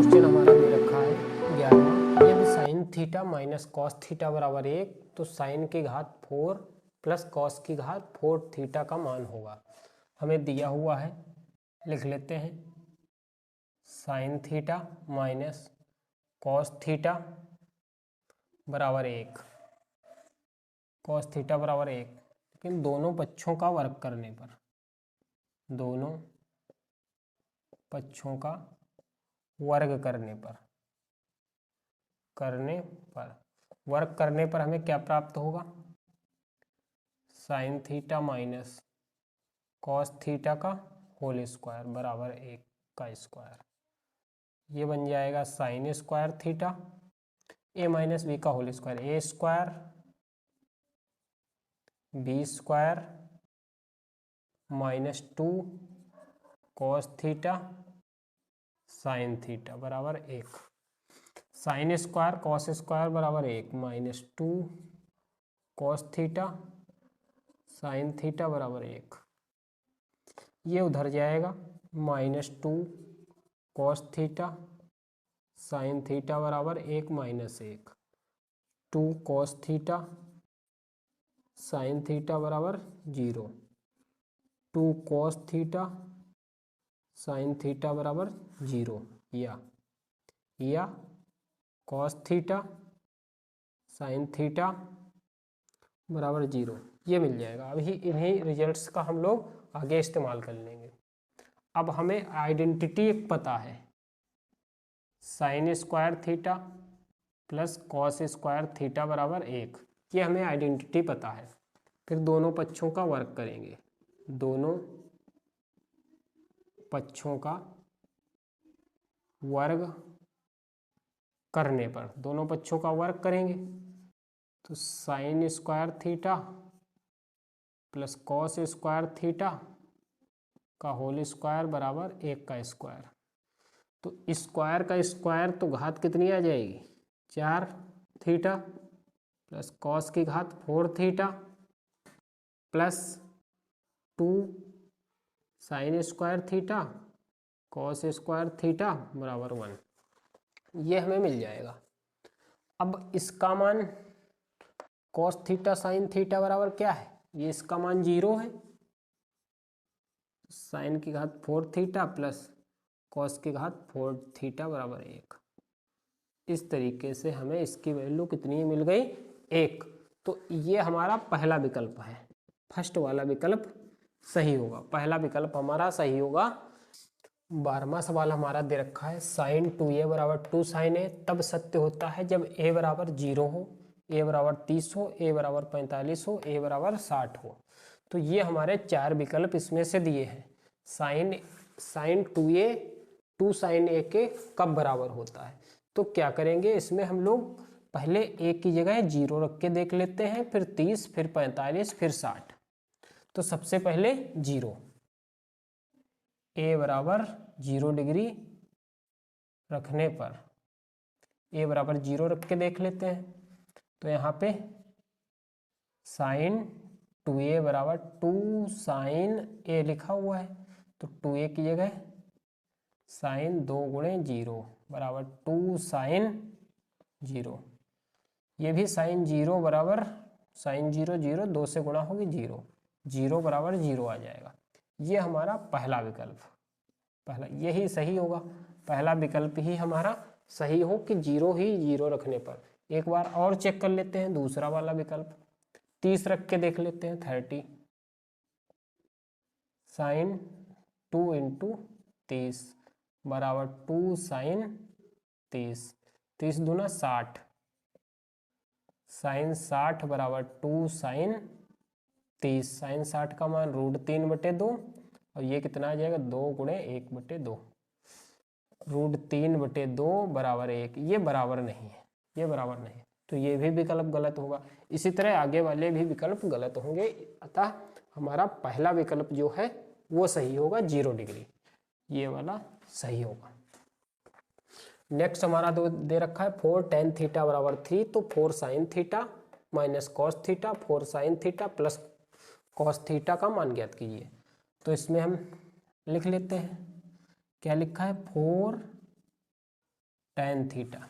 Question हमारा दे रखा है 11वां। यदि sign theta minus cos theta बराबर 1 तो साइन की घात 4 प्लस कॉस की घात 4 थीटा का मान होगा। हमें दिया हुआ है, लिख लेते हैं। Sign theta minus cos theta बराबर 1, कॉस थीटा बराबर 1, लेकिन दोनों पक्षों का वर्ग करने पर, दोनों पक्षों का वर्ग करने पर हमें क्या प्राप्त होगा? Sine theta minus cos theta का होल स्क्वायर बराबर 1 का स्क्वायर। ये बन जाएगा sine square theta a minus b का whole square, a square b square minus 2 cos theta sine theta बराबर 1। साइन स्क्वायर कॉस स्क्वायर बराबर 1 minus 2 cos theta sine theta बराबर 1। ये उधर जाएगा, minus 2 cos theta sine theta बराबर 1 minus 1, 2 cos theta sine theta बराबर 0, 2 cos theta sine theta बराबर 0, या कॉस थीटा साइन थीटा बराबर 0, ये मिल जाएगा। अभी इन्हीं रिजल्ट्स का हम लोग आगे इस्तेमाल कर लेंगे। अब हमें आइडेंटिटी एक पता है, sign square theta plus cos square theta बराबर 1, ये हमें आइडेंटिटी पता है। फिर दोनों पक्षों का वर्ग करेंगे, दोनों पक्षों का वर्ग करने पर, दोनों पक्षों का वर्ग करेंगे तो sign square theta plus cos square theta का होल स्क्वायर बराबर 1 का स्क्वायर। तो स्क्वायर का स्क्वायर तो घात कितनी आ जाएगी? 4 थीटा प्लस कॉस की घात 4 theta plus 2 sign square theta cos square theta बराबर 1, ये हमें मिल जाएगा। अब इसका मान कॉस थीटा साइन थीटा बराबर क्या है? ये इसका मान 0 है, साइन की घात 4 थीटा प्लस कॉस की घात 4 थीटा बराबर 1। इस तरीके से हमें इसकी वैल्यू कितनी मिल गई? 1। तो ये हमारा पहला विकल्प है, फर्स्ट वाला विकल्प सही होगा, पहला विकल्प हमारा सही होगा। 12वां सवाल हमारा दे रखा है, साइन 2a बराबर 2 साइन a तब सत्य होता है जब a बराबर 0 हो, a बराबर 30 हो, a बराबर 45 हो, a बराबर 60 हो। तो ये हमारे 4 विकल्प इसमें से दिए हैं। साइन 2a 2 साइन a के कब बराबर होता है? तो क्या करेंगे, इसमें हम लोग पहले a की जगह 0 रख के देख लेते हैं, फिर 30, फिर 45, फिर 60। तो सबसे पहले 0, a बराबर 0 डिग्री रखने पर, a बराबर 0 रख के देख लेते हैं। तो यहाँ पे साइन 2a बराबर 2 साइन a लिखा हुआ है, तो 2a की जगह साइन 2 गुणे 0 बराबर 2 साइन 0। ये भी साइन 0 बराबर साइन 0 0 2 से गुणा होगी 0, 0 बराबर 0 आ जाएगा। ये हमारा पहला विकल्प, पहला यही सही होगा, पहला विकल्प ही हमारा सही हो कि 0 ही 0 रखने पर। एक बार और चेक कर लेते हैं दूसरा वाला विकल्प, 30 रख के देख लेते हैं, 30 साइन 2 इंटू 30 बराबर 2 साइन 30, 30 दूना 60, साइन 60 बराबर 2 साइन 30, साइन 60 का मान √3/2 और ये कितना आ जाएगा? 2 गुणे 1/2, √3/2 बराबर 1। ये बराबर नहीं है, ये बराबर नहीं, तो ये भी विकल्प गलत होगा। इसी तरह आगे वाले भी विकल्प गलत होंगे, अतः हमारा पहला विकल्प जो है वो सही होगा, 0 डिग्री, ये वाला सही होगा। नेक्स्ट हमारा दे रखा है 4 tan थीटा बराबर 3, तो 4 sign theta minus cos theta 4 sine theta plus cos theta का मान ज्ञात कीजिए। तो इसमें हम लिख लेते हैं, क्या लिखा है? 4 tan theta,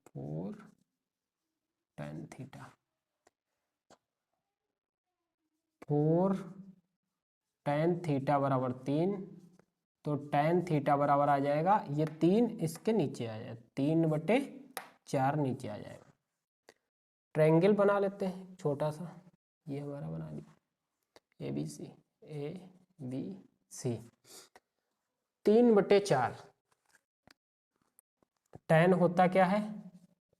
4 tan theta, 4 tan theta बराबर 3, तो tan थीटा बराबर आ जाएगा, ये 3 इसके नीचे आ जाएगा, 3/4 नीचे आ जाएगा। ट्रायंगल बना लेते हैं छोटा सा, ये हमारा बना लिया ABC, ABC 3/4। tan होता क्या है,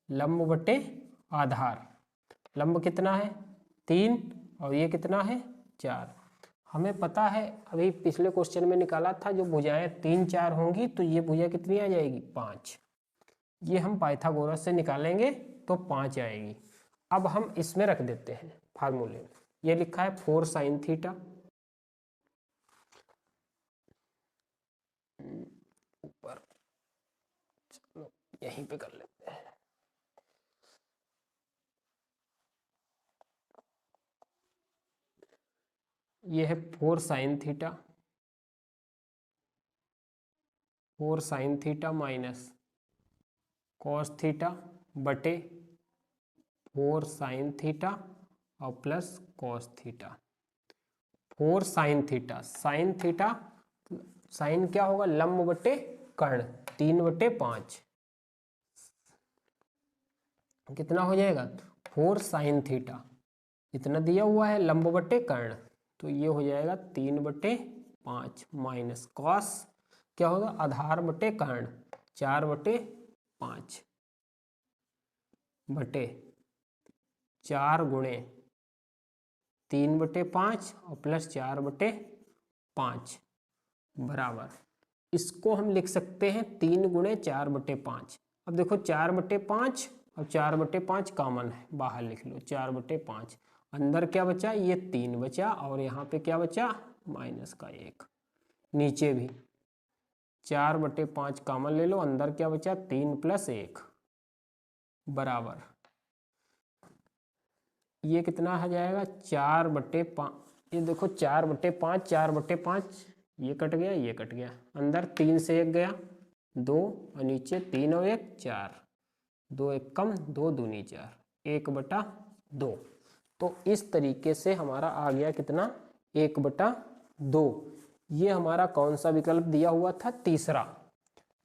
लंब बटे आधार। लंब कितना है 3 और ये कितना है 4। हमें पता है अभी पिछले क्वेश्चन में निकाला था, जो भुजाएं 3 4 होंगी तो ये भुजा कितनी आ जाएगी 5। ये हम पाइथागोरस से निकालेंगे तो 5 आएगी। अब हम इसमें रख देते हैं फार्मूले में, ये लिखा है 4 sin थीटा, ऊपर चलो यहीं पे कर लेते हैं। ये है 4 sin theta, 4 sin theta minus cos theta बटे 4 sin थीटा और plus cos theta. 4 sin theta, sin theta sin क्या होगा, लंब बटे कर्ण, 3/5 कितना हो जाएगा 4 sin थीटा, इतना दिया हुआ है लंब बटे कर्ण, तो ये हो जाएगा 3/5 माइनस कॉस क्या होगा, आधार बटे कर्ण, 4/5 बटे 4 गुणे 3/5 और प्लस 4/5 बराबर, इसको हम लिख सकते हैं 3 गुणे 4/5। अब देखो 4/5 और 4/5 कॉमन है, बाहर लिख लो 4/5, अंदर क्या बचा, ये 3 बचा और यहाँ पे क्या बचा माइनस का 1, नीचे भी 4/5 कॉमन ले लो, अंदर क्या बचा 3 + 1 बराबर, ये कितना आ जाएगा 4/5, ये देखो 4/5, 4/5 ये कट गया, ये कट गया, अंदर 3 से 1 गया 2 और नीचे 3 और 1 4, 2 1 कम 2 दूनी 4, 1/2। तो इस तरीके से हमारा आ गया कितना 1/2। ये हमारा कौन सा विकल्प दिया हुआ था, तीसरा,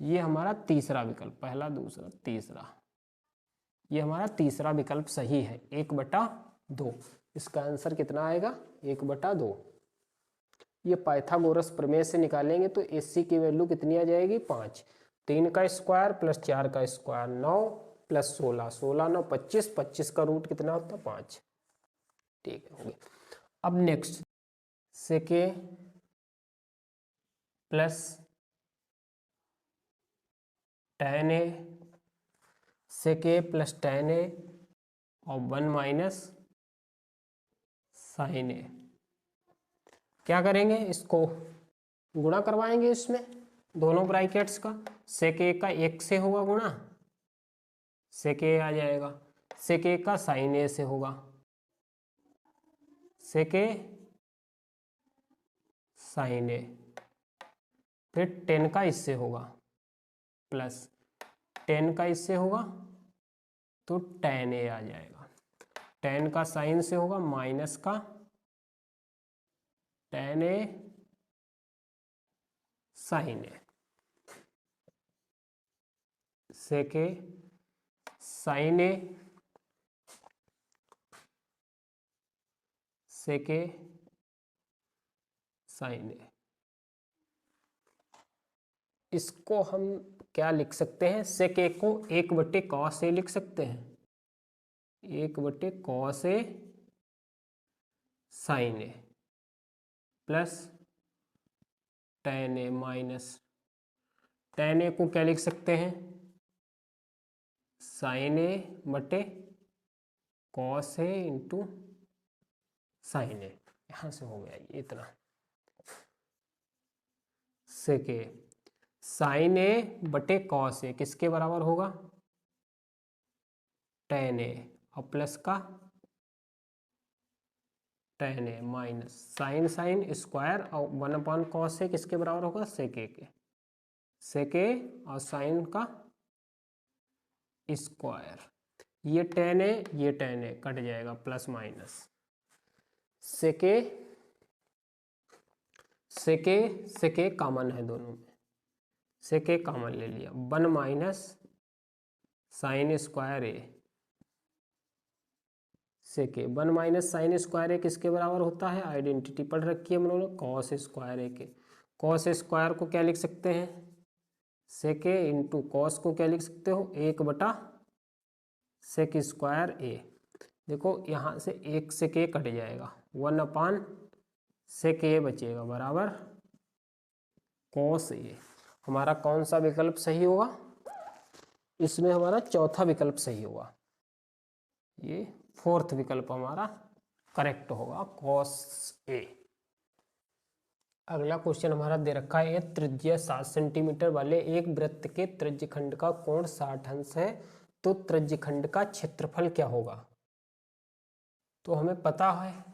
ये हमारा तीसरा विकल्प, पहला दूसरा तीसरा, ये हमारा तीसरा विकल्प सही है 1/2। इसका आंसर कितना आएगा 1/2। ये पाइथागोरस प्रमेय से निकालेंगे तो AC की वैल्यू कितनी आ जाएगी 5, 3 का स्क्वायर प्लस 4 का स्क्वायर 9 प्लस 16, 16 9 25, 25 का रूट कितना होता है 5। ठीक है, हो गया। अब नेक्स्ट सेके प्लस tan A, सेके प्लस tan A और 1 माइनस sin A, क्या करेंगे, इसको गुणा करवाएंगे इसमें दोनों ब्रैकेट्स का, सेक ए का 1 से होगा गुणा, सेक ए आ जाएगा, सेक ए का साइन ए से होगा, सेक ए साइन ए, फिर 10 का इससे होगा प्लस 10 का इससे होगा तो tan ए आ जाएगा, 10 का साइन से होगा माइनस का tan ए साइन ए, सेके साइन ए सेके साइन ए, इसको हम क्या लिख सकते हैं, सेक ए को 1/cos ए लिख सकते हैं, 1/cos ए साइन ए प्लस tan ए माइनस tan ए को क्या लिख सकते हैं, साइन ए बटे कॉस ए इंटू साइन ए, यहां से हो गया ये इतना, सेके साइन ए बटे कॉस ए किसके बराबर होगा tan ए और प्लस का tan a minus sine sine square और 1/cos a किसके बराबर होगा, sec a के, sec a और साइन का स्क्वायर, ये tan a कट जाएगा plus minus, sec a common है दोनों में, sec a कॉमन ले लिया, 1 minus sine square a sec a, 1 minus sine square a किसके बराबर होता है, आइडेंटिटी पढ़ रखी है हम लोगों ने, कॉस स्क्वायर ए के। कॉस स्क्वायर को क्या लिख सकते हैं, sec a इंटू कॉस को क्या लिख सकते हो, 1 sec स्क्वायर ए। देखो यहाँ से 1 sec a कट जाएगा, 1/sec a बचेगा बराबर कॉस ए। हमारा कौन सा विकल्प सही होगा, इसमें हमारा चौथा विकल्प सही होगा, ये फोर्थ विकल्प हमारा करेक्ट होगा, कॉस ए। अगला क्वेश्चन हमारा दे रखा है, त्रिज्या 7 सेंटीमीटर वाले एक वृत्त के त्रिज्यखंड का कोण 60 अंश है, तो त्रिज्यखंड का क्षेत्रफल क्या होगा। तो हमें पता है,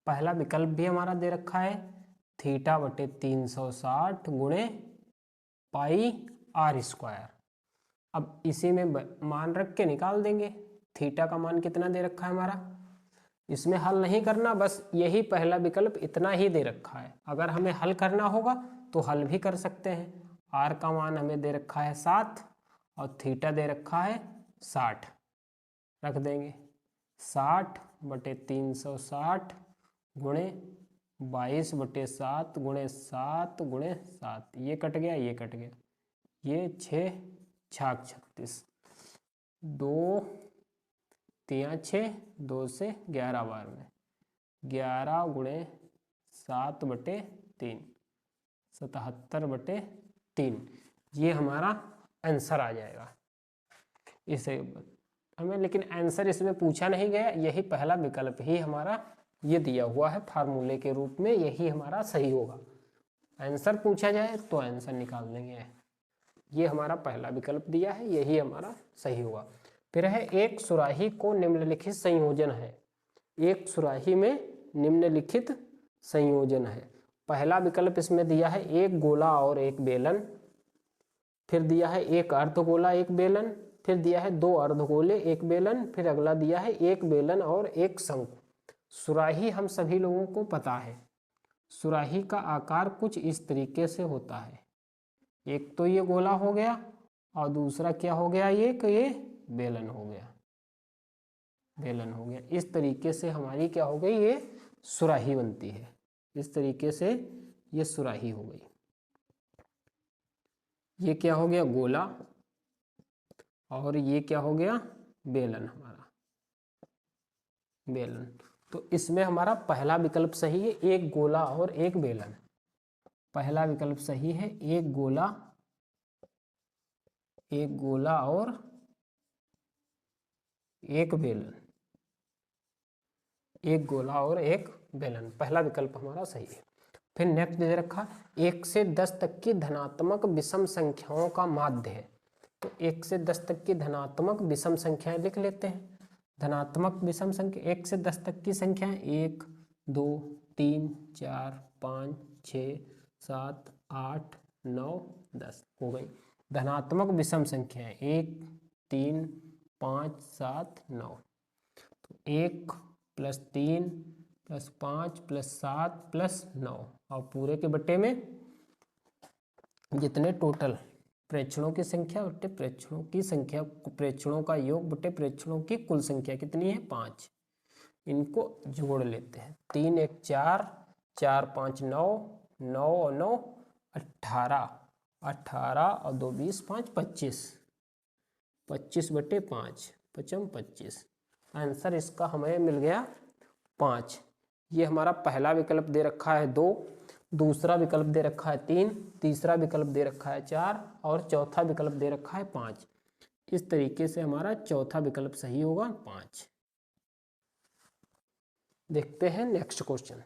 पहला विकल्प भी हमारा दे रखा है, θ/360 गुणे पाई आर स्क्वायर। अब इसी में मान रख के निकाल देंगे, थीटा का मान कितना दे रखा है हमारा, इसमें हल नहीं करना, बस यही पहला विकल्प इतना ही दे रखा है। अगर हमें हल करना होगा तो हल भी कर सकते हैं। आर का मान हमें दे रखा है 7 और थीटा दे रखा है 60, रख देंगे 60/360 गुणे 22/7 गुणे 7 गुणे 7, ये कट गया, ये कट गया, ये 6 छाक 36, 2 3 6, 2 से 11 बार में 11 गुणे 7/3 77/3, ये हमारा आंसर आ जाएगा। इसे हमें लेकिन आंसर इसमें पूछा नहीं गया, यही पहला विकल्प ही हमारा ये दिया हुआ है फार्मूले के रूप में, यही हमारा सही होगा। आंसर पूछा जाए तो आंसर निकाल देंगे, ये हमारा पहला विकल्प दिया है, यही हमारा सही होगा। फिर है, एक सुराही को निम्नलिखित संयोजन है, एक सुराही में निम्नलिखित संयोजन है। पहला विकल्प इसमें दिया है एक गोला और एक बेलन, फिर दिया है एक अर्धगोला एक बेलन, फिर दिया है 2 अर्धगोले एक बेलन, फिर अगला दिया है एक बेलन और एक शंकु। सुराही हम सभी लोगों को पता है, सुराही का आकार कुछ इस तरीके से होता है, एक तो ये गोला हो गया और दूसरा क्या हो गया, ये कि ये बेलन हो गया, बेलन हो गया। इस तरीके से हमारी क्या हो गई, ये सुराही बनती है, इस तरीके से ये सुराही हो गई। ये क्या हो गया, गोला, और ये क्या हो गया, बेलन, हमारा बेलन। तो इसमें हमारा पहला विकल्प सही है, एक गोला और एक बेलन। पहला विकल्प सही है, एक गोला और एक बेलन, एक गोला और एक बेलन, पहला विकल्प हमारा सही है। फिर नेक्स्ट दे रखा 1 से 10 तक की धनात्मक विषम संख्याओं का माध्य है। तो 1 से 10 तक की धनात्मक विषम संख्याएं लिख लेते हैं। धनात्मक विषम संख्या 1 से 10 तक की संख्याएं 1 2 3 4 5 6 7 8 9 10 हो गई धनात्मक विषम संख्याएं, 1 3 5 7 9। तो 1 + 3 + 5 + 7 + 9 और पूरे के बट्टे में जितने टोटल प्रेक्षणों की संख्या बट्टे प्रेक्षणों की संख्या, प्रेक्षणों का योग बट्टे प्रेक्षणों की कुल संख्या कितनी है, 5। इनको जोड़ लेते हैं, 3 1 4 4 5 9 9 और 9 18 18 और 2 20 5 25 25/5 5 25। आंसर इसका हमें मिल गया 5। ये हमारा पहला विकल्प दे रखा है 2, दूसरा विकल्प दे रखा है 3, तीसरा विकल्प दे रखा है 4 और चौथा विकल्प दे रखा है 5। इस तरीके से हमारा चौथा विकल्प सही होगा 5। देखते हैं नेक्स्ट क्वेश्चन।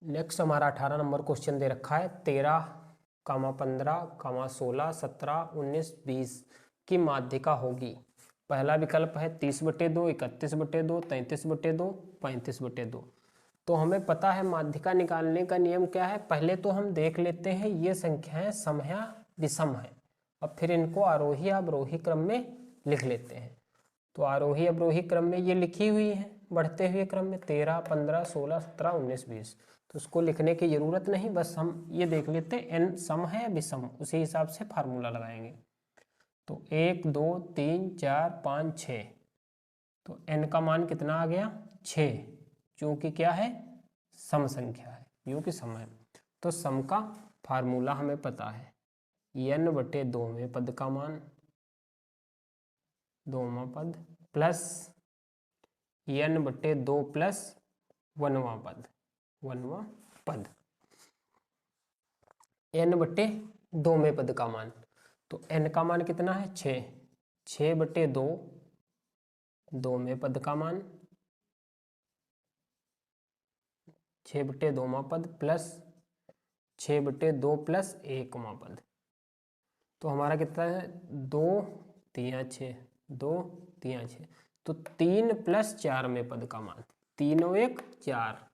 नेक्स्ट हमारा 18 नंबर क्वेश्चन दे रखा है 13, 15, 16, 17, 19, 20 की माध्यिका होगी। पहला विकल्प है 30/2, 31/2, 33/2, 35/2। तो हमें पता है माध्यिका निकालने का नियम क्या है। पहले तो हम देख लेते हैं ये संख्याएं सम या विषम है, अब फिर इनको आरोही अवरोही क्रम में लिख लेते हैं। तो आरोही अवरोही क्रम में ये लिखी हुई है बढ़ते हुए क्रम में 13, 15, 16, 17, 19, 20। तो उसको लिखने की जरूरत नहीं, बस हम ये देख लेते हैं एन सम है या विषम, उसी हिसाब से फार्मूला लगाएंगे। तो 1, 2, 3, 4, 5, 6। तो n का मान कितना आ गया 6, जो कि क्या है सम संख्या है, जो कि सम है। तो सम का फार्मूला हमें पता है n/2 में पद का मान 2वां पद प्लस n/2 प्लस 1वां पद 1वां पद। n/2 में पद का मान, तो n का मान कितना है 6, 6/2 2 में पद का मान 6/2वां पद प्लस 6/2 प्लस 1वां पद। तो हमारा कितना है 2 3 6, 2 3 6। तो 3 + 4 में पद का मान 3 और 1 4,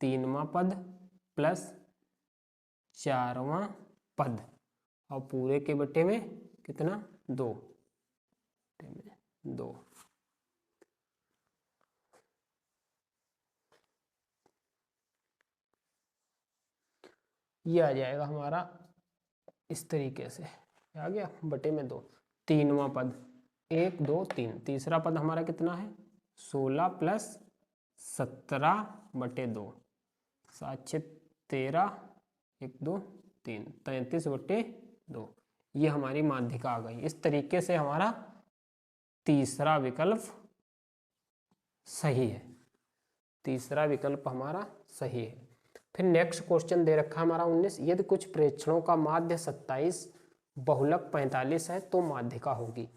3वां पद प्लस 4वां पद और पूरे के बटे में कितना 2, 2। ये आ जाएगा हमारा इस तरीके से, आ गया बटे में 2। 3वां पद 1 2 3, तीसरा पद हमारा कितना है 16 + 17/2, 7 6 13, 1 2 3, 33/2। ये हमारी माध्यिका आ गई। इस तरीके से हमारा तीसरा विकल्प सही है, तीसरा विकल्प हमारा सही है। फिर नेक्स्ट क्वेश्चन दे रखा है हमारा 19, यदि कुछ प्रेक्षणों का माध्य 27 बहुलक 45 है तो माध्यिका होगी।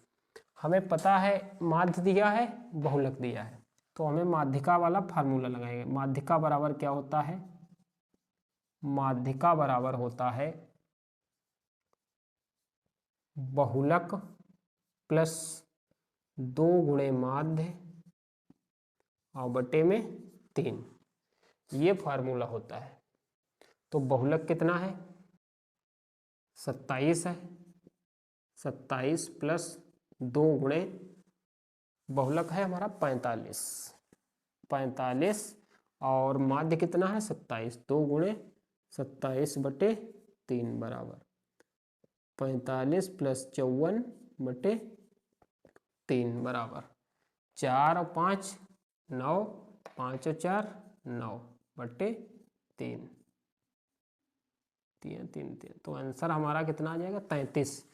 हमें पता है माध्य दिया है बहुलक दिया है, तो हमें माध्यिका वाला फार्मूला लगाएंगे। माध्यिका बराबर क्या होता है, माध्यिका बराबर होता है बहुलक प्लस 2 गुणे माध्य और बटे में 3, ये फार्मूला होता है। तो बहुलक कितना है 27 है, 27 + 2 गुणे बहुलक है हमारा 45, 45 और माध्य कितना है 27, 2 गुणे 27/3 बराबर 45 + 54/3 बराबर 4 और 5 9, 5 और 4 9/3, 3 3 3। तो आंसर हमारा कितना आ जाएगा 33।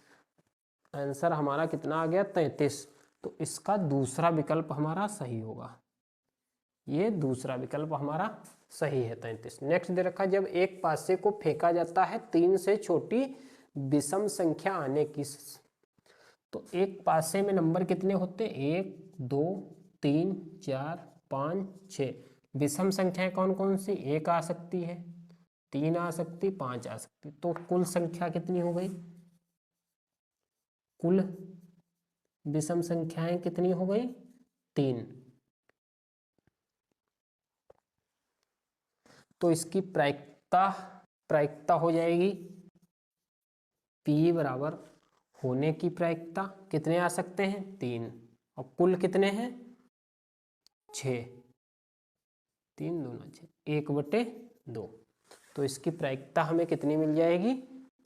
आंसर हमारा कितना आ गया 33। तो इसका दूसरा विकल्प हमारा सही होगा, ये दूसरा विकल्प हमारा सही है 33। नेक्स्ट दे रखा, जब एक पासे को फेंका जाता है 3 से छोटी विषम संख्या आने की, तो एक पासे में नंबर कितने होते हैं 1 2 3 4 5 6। विषम संख्याएं कौन कौन सी, 1 आ सकती है, 3 आ सकती, 5 आ सकती। तो कुल संख्या कितनी हो गई, कुल विषम संख्याएं कितनी हो गई 3। तो इसकी प्रायिकता हो जाएगी P बराबर होने की प्रायिकता कितने आ सकते हैं 3, और कुल कितने हैं 6, 3 दूना 6, 1/2। तो इसकी प्रायिकता हमें कितनी मिल जाएगी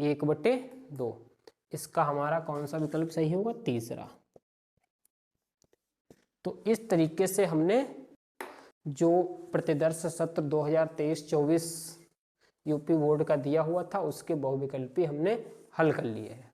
1/2। इसका हमारा कौन सा विकल्प सही होगा, तीसरा। तो इस तरीके से हमने जो प्रतिदर्श सत्र 2023-24 यूपी बोर्ड का दिया हुआ था उसके बहुविकल्पी हमने हल कर लिए हैं।